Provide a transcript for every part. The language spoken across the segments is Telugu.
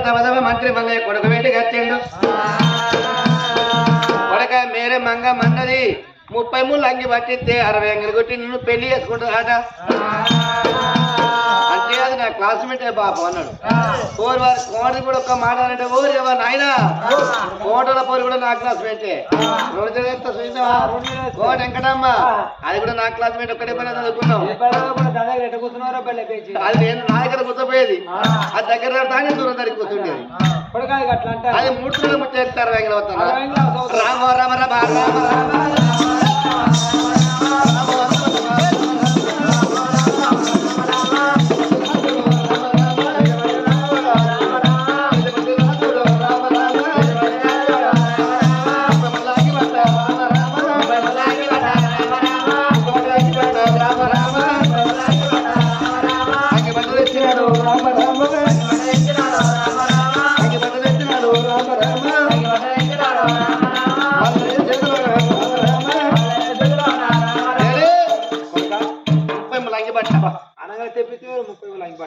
తమ మంత్రి మళ్ళీ కొడుకు వేటికి వచ్చిండు. కొడక మేరే మంగ మన్నది 33 అంగి పట్టిస్తే 60 అంగిలు కొట్టి నిన్ను పెళ్లి చేసుకుంటారట. అంటే అది నా క్లాస్మేటే బాబు అన్నాడు. కోరి వారి కోడి కూడా ఒక్క మాట అంటే ఓరి ఎవరు నాయన కోటల పోరు కూడా నా క్లాస్మేటే. కోట వెంకటమ్మ అది కూడా నా క్లాస్మేట్ ఒక్కడే పని చదువుకున్నాం. అది నేను నా దగ్గర కూర్చోపోయేది, అది దగ్గర దాన్ని దూరం దగ్గర కూర్చుండేది. అది 3 రోజులు ముచ్చేస్తారు వెంగళ వస్తాను. రామ రామ రామ రామ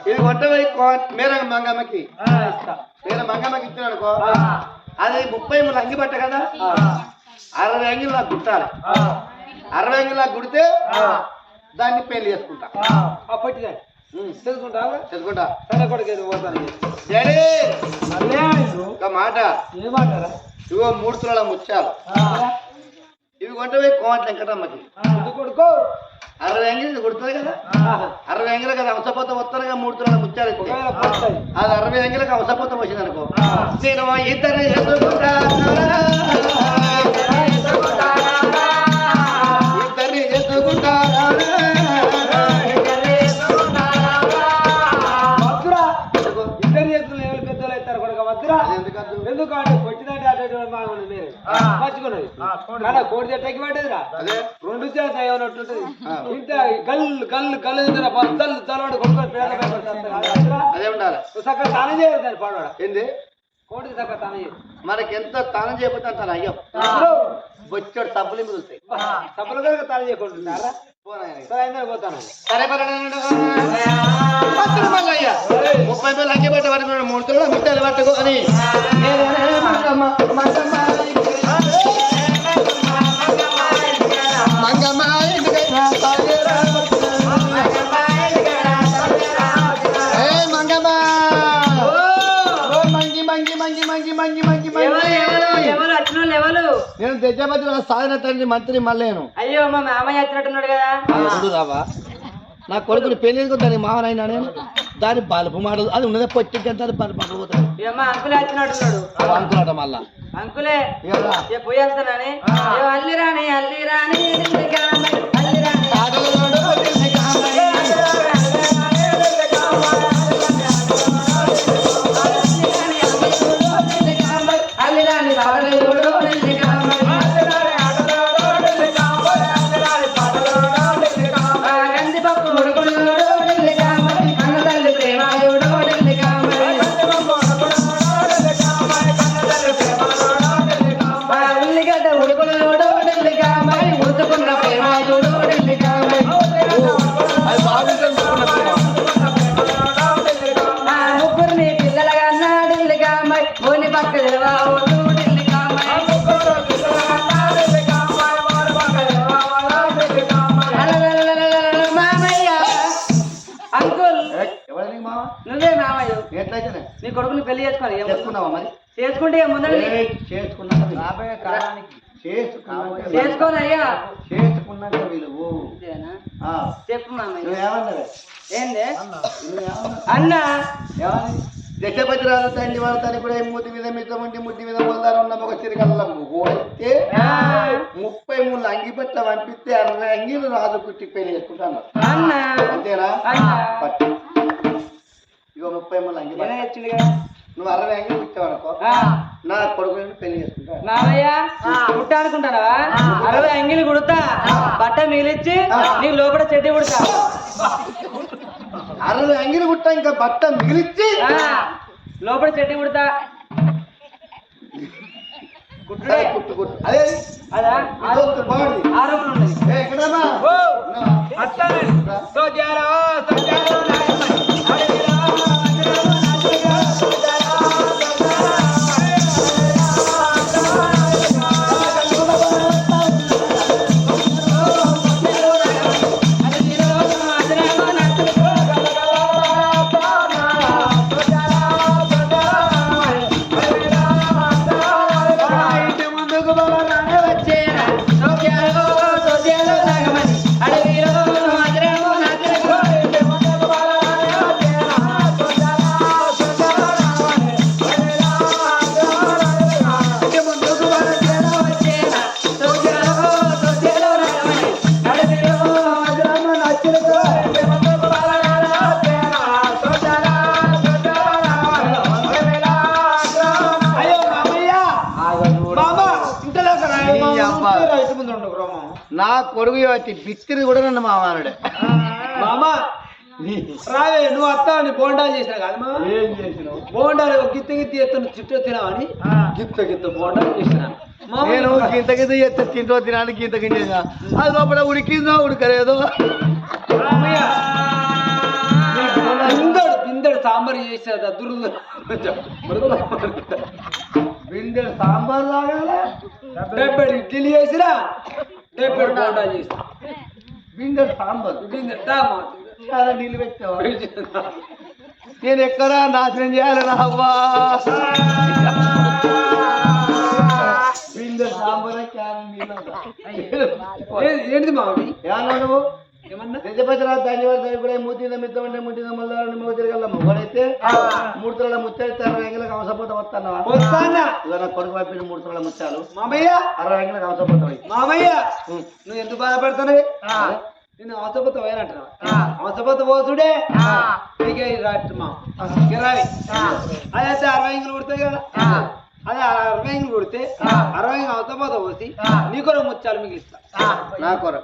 ఇది కొట్టవై మేర మంగమ్మకి ఇచ్చిన అనుకో, అది 33 అంగి బట్ట కదా, 60 అంగిలు నాకు కుట్టాలి. 60 అంగిలు నాకు కుడితే దాన్ని పెళ్లి చేసుకుంటా. చేసుకుంటా ఒక మాట, ఇవో 3 తులాల ముత్యాలు ఇవి కొంటవై కోమటి వెంకటమ్మకి కొడుకో. 60 అంగిలు కుడుతుంది కదా, 60 అంగిలకు అది అవసపోత వస్తారుగా 3 తులాల ముత్యాలు. అది 60 అంగిలకు అవసపోత వచ్చింది అనుకో, నేను ఇద్దరిని చేసుకుంటా ఎందుకంటే కొట్టినట్టు మర్చుకున్నది కానీ కోడి చెట్టకి పడ్డదిరా 2 చేత ఏమన్నట్టుంటది. ఇంత గల్లు గల్లు గల్లు బద్దలు చలవాడు కొట్టుకొని అదే ఉండాలి. చక్కగా తానం చేయరు దాన్ని పాడవాడు ఏంది కోడికి చక్కగా తానం చేయరు. మనకి ఎంత తానం చేయకపోతే అంత అయ్యో బొచ్చాడు సబ్బులు మిగులుతాయి. సబ్బులు కనుక తానం చేయకుంటున్నారా పోతాను. సరే 30 అంగి పట్ట వరకు 3 తులాల ముత్యాలు పట్టుకో అని నేను తెచ్చబట్టి సాధన తండ్రి మంత్రి మళ్ళేను. అయ్యో మా మామయ్య వచ్చినట్టున్నాడు కదా. రావా నా కొడుకుని పెళ్లి దాని మామనైనా నేను దాని బలుపు మాటలు అది ఉన్నదే పొట్టి బలుపు పోతాడు. అంకులే వచ్చినట్టున్నాడు. అంకులట మళ్ళా అంకులే పోయేస్తానని అల్లి రాని అల్లి రాని ముగ్గురిని పిల్లలుగా అన్నాడు ఓని పక్క మామయ్య అంకుల్ నువ్వే మామయ్య ఎట్లయితే నీ కొడుకుని పెళ్లి చేసుకోవాలి. చేసుకున్నావా మరి? చేసుకుంటే ముందర చేసుకోను అయ్యా. చేసుకున్నాక విలువు చెప్పు మామయ్య. ఏంది అన్న దశపతి రాజు తండ్రి వాళ్ళ తల్లి కూడా మూతి మీద మితముంటి ముట్టి మీద మొదలు ఉన్న ఒక చిరకల్ల అయితే 33 అంగి పట్ల పంపిస్తే 60 అంగిలు రాజు కుట్టి పెళ్లి చేసుకుంటాను అంతేనా? ఇగో 33 అంగి వచ్చింది కదా, నువ్వు 60 అంగిలు కుట్టావు అనుకో, నా కొడుకు పెళ్లి చేసుకుంటా. మామయ్య కుట్ట అనుకుంటావా? 60 అంగిలు కుడతా, బట్ట మిగిలిచ్చి నీకు లోపల చెడ్డి కుడతా. 60 అంగిలు కుట్టా, ఇంకా బట్ట మిగిలిచ్చి లోపల చెడ్డి కుడతా. కుట్టుడే కుట్టు కుట్టు అదే అదా బాగుంది. ఆరోపణ ఉండదు. ఎక్కడమ్మా అబ్బా. రైతు ముందు ఉండు గ్రామం నా కొడుకు వచ్చి బిత్తిరి కూడా నన్ను మావానుడే మామ రావే నువ్వు వస్తావని బోండాలు చేసినా కాదు మా ఏం చేసినావు బోండాలు గిత్త గిత్త ఎత్తున చుట్టూ తినావని గిత్త గిత్త బోండాలు చేసినా నేను గింత గింత చేస్తే తింటో తినాలి గింత గింజ అది లోపల ఉడికిందో ఉడకలేదో బిందెడు సాంబార్ చేసేది దుర్దు బిందెడు సాంబార్ తాగాలి 70 ఇడ్లీలు చేసినా 70 బోండాలు చేసిన బిందెడు సాంబార్ బిందె చాలా నీళ్ళు పెట్టావా నేను ఎక్కడా నాశనం చేయాలి నా అవ్వా బిందెడు సాంబార్ ఏంటిది మావి ఏమన్నా నువ్వు ఏమన్నా నిజపతిరావు ధన్యవాదాలు కూడా మూతిన మిద్దమంటే ముట్టిన మళ్ళీ మూతిరిగల మొగడైతే 3 తులాల ముత్యాలు 60 ఎంగిలకు అవసరపోతే వస్తావా ఇక కొడుకు పంపిన 3 తులాల ముత్యాలు మామయ్య 60 ఎంగిలకు అవసరపోతాయి మామయ్య నువ్వు ఎందుకు బాధపడతావు నేను అవసరపోతే పోయినట్టున్నా అవసరపోతే పోతుడే నీకే రాట్టు మా రావి అదైతే 60 ఎంగిలు కుడతాయి కదా అదే 60 ఎంగిలు కుడితే 60 ఎంగిలు అవసరపోతే పోసి నీ కొర ముత్యాలు మిగిలిస్తా నా కొర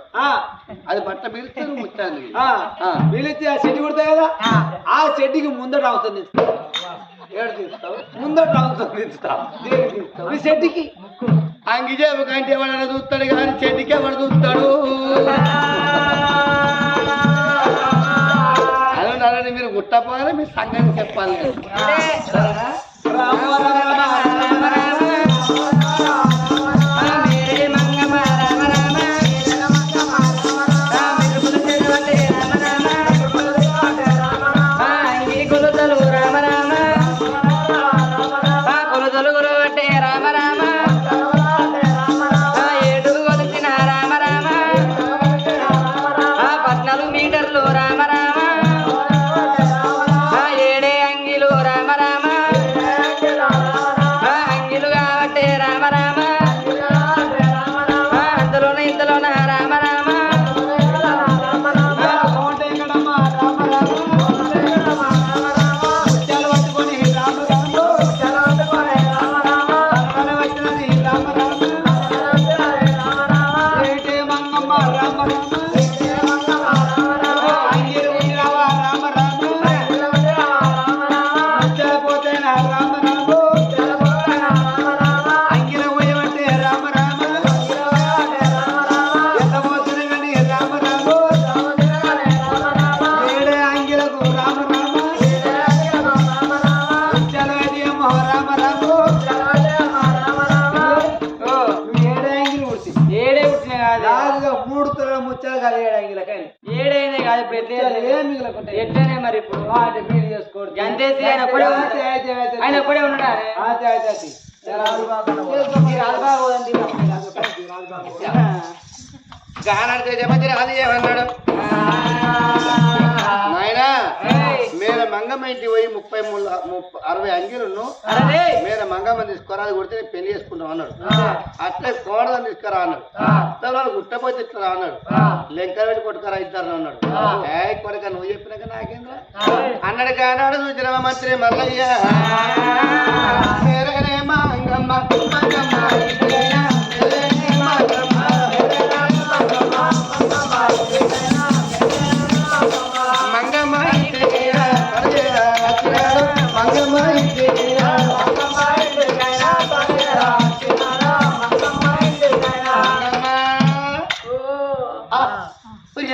అది బట్ట మిగిలిస్తే నువ్వు ముత్యాలు మిగిలిస్తే ఆ చెట్టు కుడతాయి కదా ఆ చెట్టుకి ముందట అవసరం తీస్తావు ఏడు తీస్తావు ముందట అవసరం తీస్తావు ఈ చెట్టుకి అంగిజేబు కంటే ఎవడన్నా చూస్తాడు కానీ చెట్టుకి ఎవడు చూస్తాడు అదే మీరు గుట్టపోవాలి మీ సంగతి చెప్పాలి ఏడైనా కాదు ఇప్పుడు ఎట్లనే మరి ఇప్పుడు గంతేసి ఆయన ఒక్కడే ఉన్నాడు గానాడితే జపతి రాదు ఏమన్నాడు నాయనా మేర మంగమ్మ ఇంటికి పోయి 60 అంగిలును మేర మంగమ్మ తీసుకురా అది కొడితే పెళ్లి చేసుకుంటాం అన్నాడు అట్లే కోడదని తీసుకురా అన్నాడు వాళ్ళు గుట్టపోతే ఇట్లా అన్నాడు లెంక పెట్టి కొట్టుకరా ఇద్దరు అన్నాడు కొడుక నువ్వు చెప్పినాక నాకేంద్రా అన్నాడు కానాడు చూసిన మంత్రి మల్లయ్య మంగమ్మ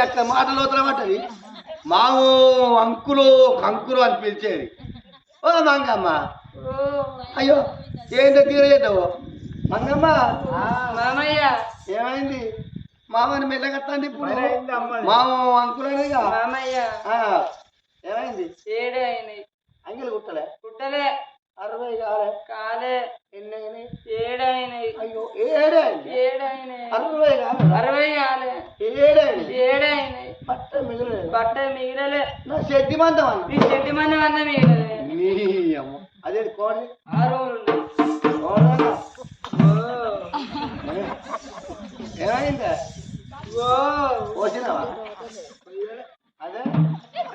అట్లా మాటలు వదలమంటది మావు అంకులు కంకులు అని పిలిచేది ఓ మంగమ్మ అయ్యో ఏంటో తీరచేద్దావు మంగమ్మ మామయ్య ఏమైంది మామని మెల్లగత్తండి ఇప్పుడు మాము అంకులనేగా మామయ్య ఏమైంది ఏడే అయినాయి అంగిలు కుట్టలే కుట్టలే 60 కాలే కాలే ఎన్ని అయినాయి ఏడైనాయి అయ్యో ఏడైంది 60 కాలే ఏడైనాయి బట్ట మిగిలేదు బట్ట మిగిలలే నా చెడ్డి మందం అన్న నీ చెట్టు మంది అన్న మిగిలలే నీ అమ్మ అదే కోడి 6 రోజులు ఏమైందా పోసినావా అదే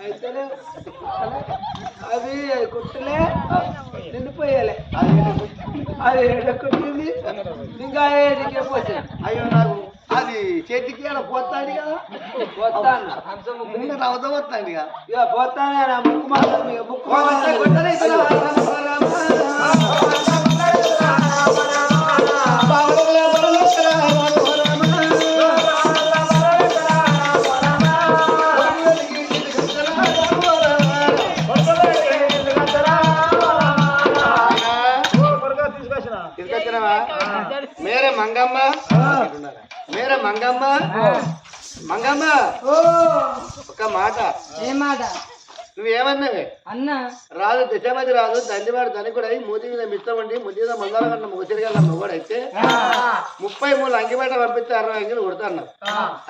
అయితేనే అది కుట్టలే నిండిపోయాలి అది కుట్టింది ఉంది ఇంకా నీకేం పోతే అయ్యో నాకు అది చేతికి అలా పోతాండి కదా పోతాను హంసం ముక్కు ముందు అవత పోతాండి కదా ఇక పోతానే నా ముక్కు మాత్రం ఇక ముక్కు తీసుకొచ్చినావా మేరే మంగమ్మ మేరే మంగమ్మ మంగమ్మ ఒక మాట ఏం మాట నువ్వేమన్నావే అన్న రాదు దశమది రాదు దండివాడు ధనికుడు అయి మూతి మీద మిత్తమండి ముద్ది మీద మందాల కన్నా ముసిరిగల మొగడైతే 33 అంగిబట్ట పంపిస్తే 60 అంగిలు కుడతాను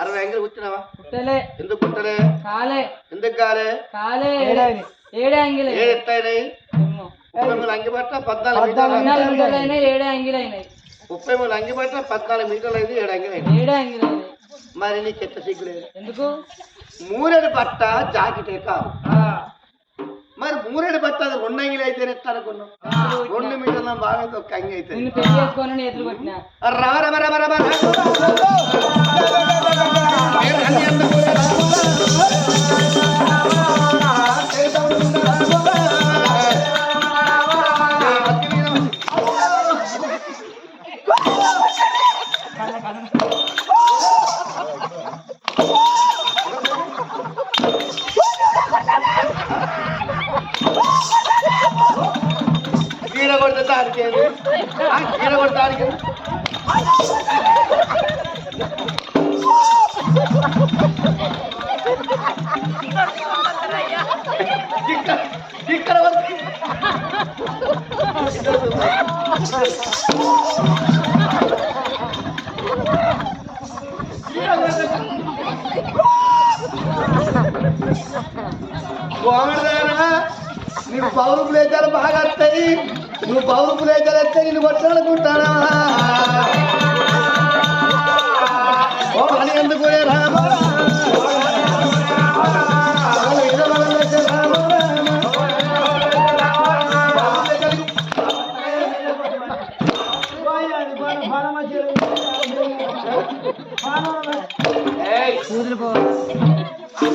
60 అంగిలు కూర్చున్నావా కుట్టలే ఎందుకు కుట్టలే కాలే ఎందుకు కాలే కాలే ఏడే అంగిలే ఏడు ఎత్తైనాయి 33 అంగిబట్ట 14 మీటర్లు 14 మీటర్లు అయినాయి ఏడే అంగిలు అయినాయి 33 అంగిబట్ట 14 మీటర్లు అయింది 7 అంగిలు అయింది ఏడే అంగిలు అయినాయి మరి నీకు చెత్త సిగ్గులేదు ఎందుకు మూరెడు బట్ట జాకెటే కాదు మరి మూరెడు బట్ట అది 2 అంగిలు అయితే ఎట్లా అనుకున్నావు 2 మీటర్ల బాగా ఒక అంగి అయితే నిన్ను పెళ్లి చేసుకొని నేను ఎదురు కొట్టినా కీడ కొడితే దానికి కీడ కొడితే దానికి ఇక్కడ నీకు పౌరు ప్లేజాలు బాగా వస్తాయి నువ్వు పౌరు ప్లేజాలు వస్తే నేను కొట్టాలనుకుంటానా ఓ అని ఎందుకు రామా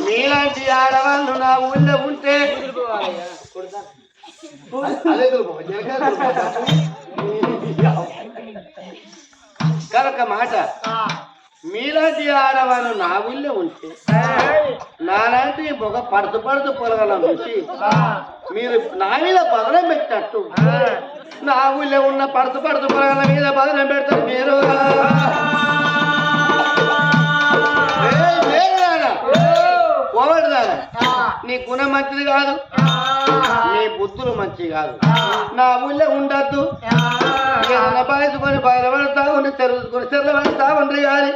మీలాంటి ఆడవాళ్ళు నా ఊళ్ళో ఉంటే కనుక మాట మీలాంటి ఆడవాళ్ళు నా ఊళ్ళో ఉంటే నాలాంటి ఒక పడుతు పొలగల చూసి మీరు నా మీద బదనం పెట్టినట్టు నా ఊళ్ళో ఉన్న పడుతు పొలగల మీద బదనం పెడతారు మీరు పోవడదా నీ గుణం మంచిది కాదు నీ బుద్ధులు మంచిది కాదు నా ఊళ్ళో ఉండద్దు ఏదైనా బాయసుకొని బయలుపడతా ఉండి తెరుచుకొని తెరలబడతా ఉండ్రి కానీ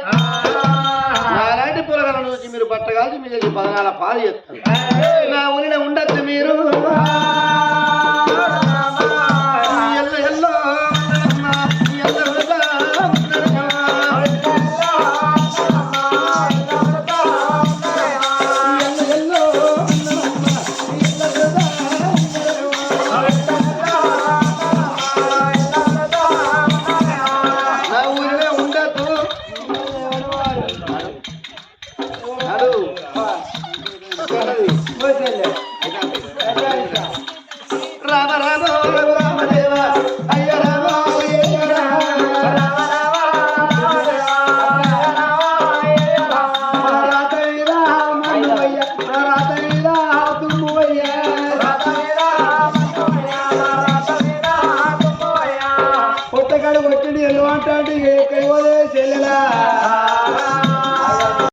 నాలాంటి పొలగలను చూసి మీరు బట్ట కాదు మీ దగ్గర 14 పాలు చేస్తారు నా ఊరిలో ఉండద్దు మీరు రామ రామ రామ దేవ అయ్య రామ కొట్టగాడు కొట్టండి ఎల్లు అంటాడు ఏ కైవదే చెల్లెలా